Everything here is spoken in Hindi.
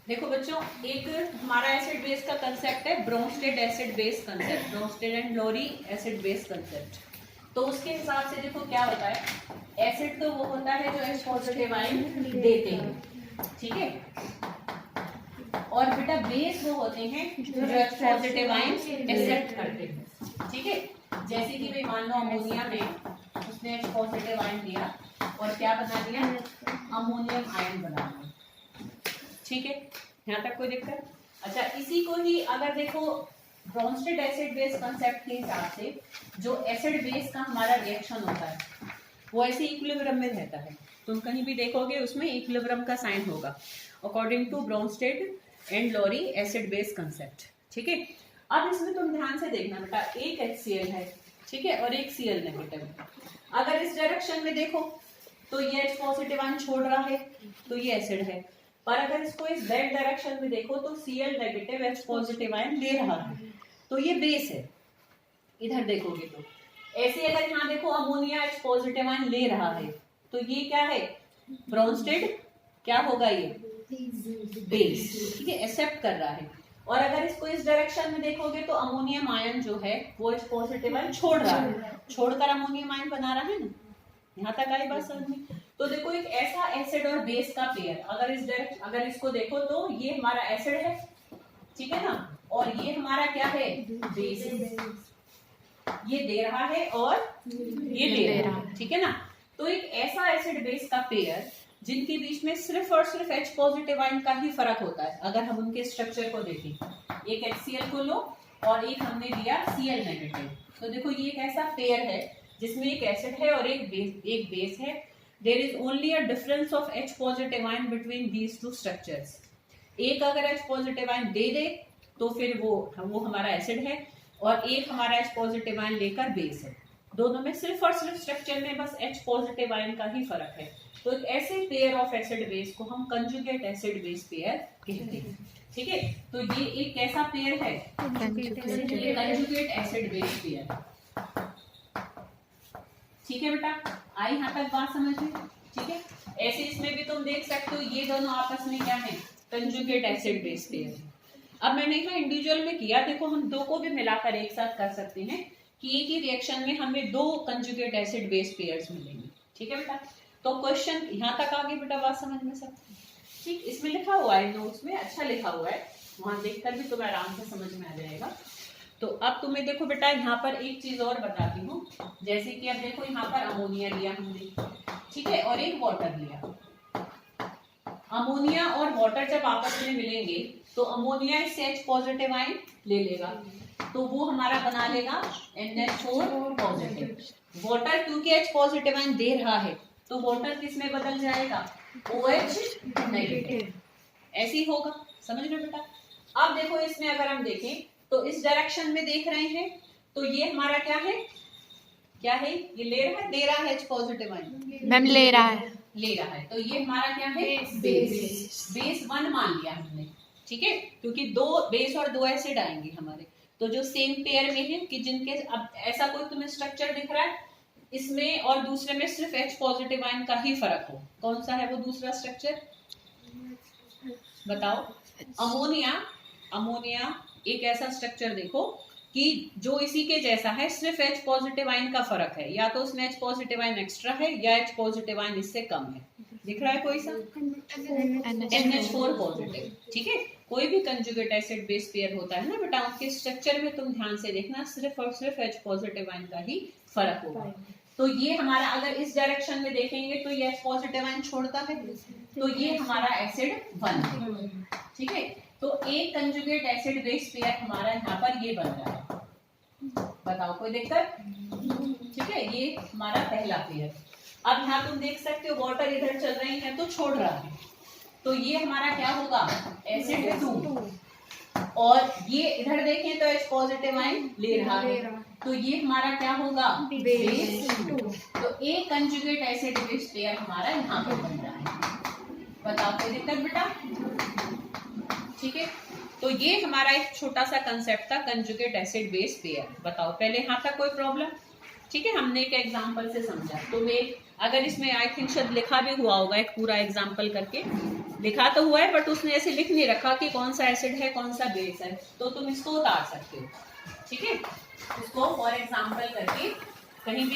देखो बच्चों, एक हमारा एसिड बेस का कंसेप्ट है Bronsted acid base concept, Bronsted and Lowry acid base concept. तो उसके हिसाब से देखो क्या होता है, एसिड तो वो होता है जो H पॉजिटिव आयन देते हैं, ठीक है, और बेटा बेस वो होते हैं जो H पॉजिटिव आयन एक्सेप्ट करते हैं, ठीक है। जैसे कि भाई मान लो अमोनिया में उसने H पॉजिटिव आयन दिया और क्या बना दिया, अमोनियम आयन बना दिया, ठीक है, यहाँ तक कोई दिक्कत। अच्छा, इसी को ही अगर देखो ब्रोंस्टेड एसिड बेस कंसेप्ट के हिसाब से जो एसिड बेस का हमारा रिएक्शन होता है वो ऐसे इक्विलिब्रियम में रहता है, तुम कहीं भी देखोगे उसमें इक्विलिब्रियम का साइन होगा according to Bronsted and Lowry acid base concept, ठीक है। अब इसमें तुम ध्यान से देखना बेटा, एक HCl है, ठीक है, और एक Cl नेगेटिव है। अगर इस डायरेक्शन में देखो तो ये H पॉजिटिव आयन छोड़ रहा है तो ये एसिड है, पर अगर इसको इस Z डायरेक्शन में देखो तो Cl negative H positive ion ले रहा है तो ये बेस है। इधर देखोगे तो ऐसे, अगर यहाँ देखो अमोनिया H पॉजिटिव आयन ले रहा है तो ये क्या है, ब्रोंस्टेड क्या होगा, ये बेस, ठीक है, एक्सेप्ट कर रहा है। और अगर इसको इस डायरेक्शन में देखोगे तो अमोनियम आयन जो है वो H पॉजिटिव आयन छोड़ रहा है, छोड़कर अमोनियम आयन बना रहा है ना। यहाँ तक आई बात समझ में। तो देखो एक ऐसा एसिड और बेस का पेयर, अगर इसको देखो तो ये हमारा एसिड है, ठीक है ना, और ये हमारा क्या है, बेस है। ये दे रहा है और ये ले रहा है, ठीक है ना। तो एक ऐसा एसिड बेस का पेयर जिनके बीच में सिर्फ और सिर्फ H पॉजिटिव आयन का ही फर्क होता है। अगर हम उनके स्ट्रक्चर को देखें, एक HCl को लो और एक हमने दिया Cl नेगेटिव, तो देखो ये एक ऐसा पेयर है जिसमें एक एसिड है और एक बेस है। There is only a difference of H positive ion between these two structures. एक अगर H पॉजिटिव आयन दे दे तो फिर वो हमारा एसिड है, और एक हमारा H पॉजिटिव आयन लेकर बेस है। दोनों में सिर्फ और सिर्फ स्ट्रक्चर में बस H पॉजिटिव आयन का ही फर्क है। तो एक ऐसे पेयर ऑफ एसिड बेस को हम कंजुगेट एसिड बेस पेयर कहते हैं, ठीक है। तो ये एक कैसा पेयर है, कंजुगेट एसिड बेस पेयर, ठीक है बेटा। आई यहाँ तक बात समझ में, ठीक है। ऐसे इसमें भी तुम देख सकते हो ये दोनों आपस में क्या है, कंजुगेट एसिड बेस पेयर। अब मैंने यहाँ इंडिविजुअल में किया, देखो हम दो को भी मिलाकर एक साथ कर सकते हैं कि एक ही रिएक्शन में हमें दो कंजुगेट एसिड बेस पेयर्स मिलेंगे, ठीक है बेटा। तो क्वेश्चन यहाँ तक आगे बेटा बात समझ में सब ठीक, इसमें लिखा हुआ है नोट्स में, अच्छा लिखा हुआ है, वहां देखकर भी तुम्हें आराम से समझ में आ जाएगा। तो अब तुम्हें देखो बेटा यहाँ पर एक चीज और बताती हूँ, जैसे कि अब देखो यहाँ पर अमोनिया लिया हमने, ठीक है, और एक वाटर लिया। अमोनिया और वाटर जब आपस में मिलेंगे तो अमोनिया इससे H पॉजिटिव आयन ले लेगा, तो वो हमारा बना लेगा NH4 पॉजिटिव। वाटर क्योंकि H पॉजिटिव आयन दे रहा है तो वाटर किस में बदल जाएगा, OH नेगेटिव, ऐसे ही होगा, समझ लो बेटा। अब देखो इसमें अगर हम देखें तो इस डायरेक्शन में देख रहे हैं तो ये हमारा क्या है, ये ले रहा है, दे रहा है H पॉजिटिव आयन, मैम ले रहा है, तो ये हमारा क्या है, बेस 1 मान लिया हमने, ठीक है, क्योंकि दो बेस और दो एसिड आएंगे हमारे, तो जो सेम पेयर में है कि जिनके, अब ऐसा कोई तुम्हें स्ट्रक्चर दिख रहा है इसमें और दूसरे में सिर्फ H पॉजिटिव आयन का ही फर्क हो, कौन सा है वो दूसरा स्ट्रक्चर बताओ। अमोनिया एक ऐसा स्ट्रक्चर देखो कि जो इसी के जैसा है, सिर्फ H पॉजिटिव आयन का फर्क है, या तो उसमें H पॉजिटिव आयन एक्स्ट्रा है या H पॉजिटिव आयन इससे कम है, दिख रहा है कोई सा, NH4 पॉजिटिव, ठीक है। कोई भी कंजुगेट एसिड बेस पेयर होता है ना बेटा, उसके स्ट्रक्चर में तुम ध्यान से देखना सिर्फ और सिर्फ H पॉजिटिव आयन का ही फर्क होगा। तो ये हमारा अगर इस डायरेक्शन में देखेंगे तो ये H पॉजिटिव आयन छोड़ता है, तो ये हमारा एसिड 1 है, ठीक है। तो एक कंजुगेट एसिड बेस पेयर हमारा यहाँ पर ये बन रहा है, बताओ कोई दिक्कत, ठीक है, ये हमारा पहला पेयर। अब यहाँ तुम देख सकते हो वाटर इधर चल रही है तो छोड़ रहा है, तो ये हमारा क्या होगा, एसिड 2, और ये इधर देखें तो H पॉजिटिव आयन ले रहा है, तो ये हमारा क्या होगा, बेस 2। तो एक कंजुगेट एसिड बेस पेयर हमारा यहाँ पर बन रहा है, बताओ कोई दिक्कत बेटा, ठीक है। तो ये हमारा एक छोटा सा कंसेप्ट था कंजुगेट एसिड बेस पेयर, बताओ पहले यहाँ तक कोई प्रॉब्लम, ठीक है। हमने एक एग्जांपल से समझा, तो मैं अगर इसमें आई थिंक शायद लिखा भी हुआ होगा एक पूरा एग्जांपल करके, लिखा तो हुआ है बट उसने ऐसे लिख नहीं रखा कि कौन सा एसिड है कौन सा बेस है, तो तुम इसको उतार सकते हो। ठीक है, इसको फॉर एग्जाम्पल करके कहीं भी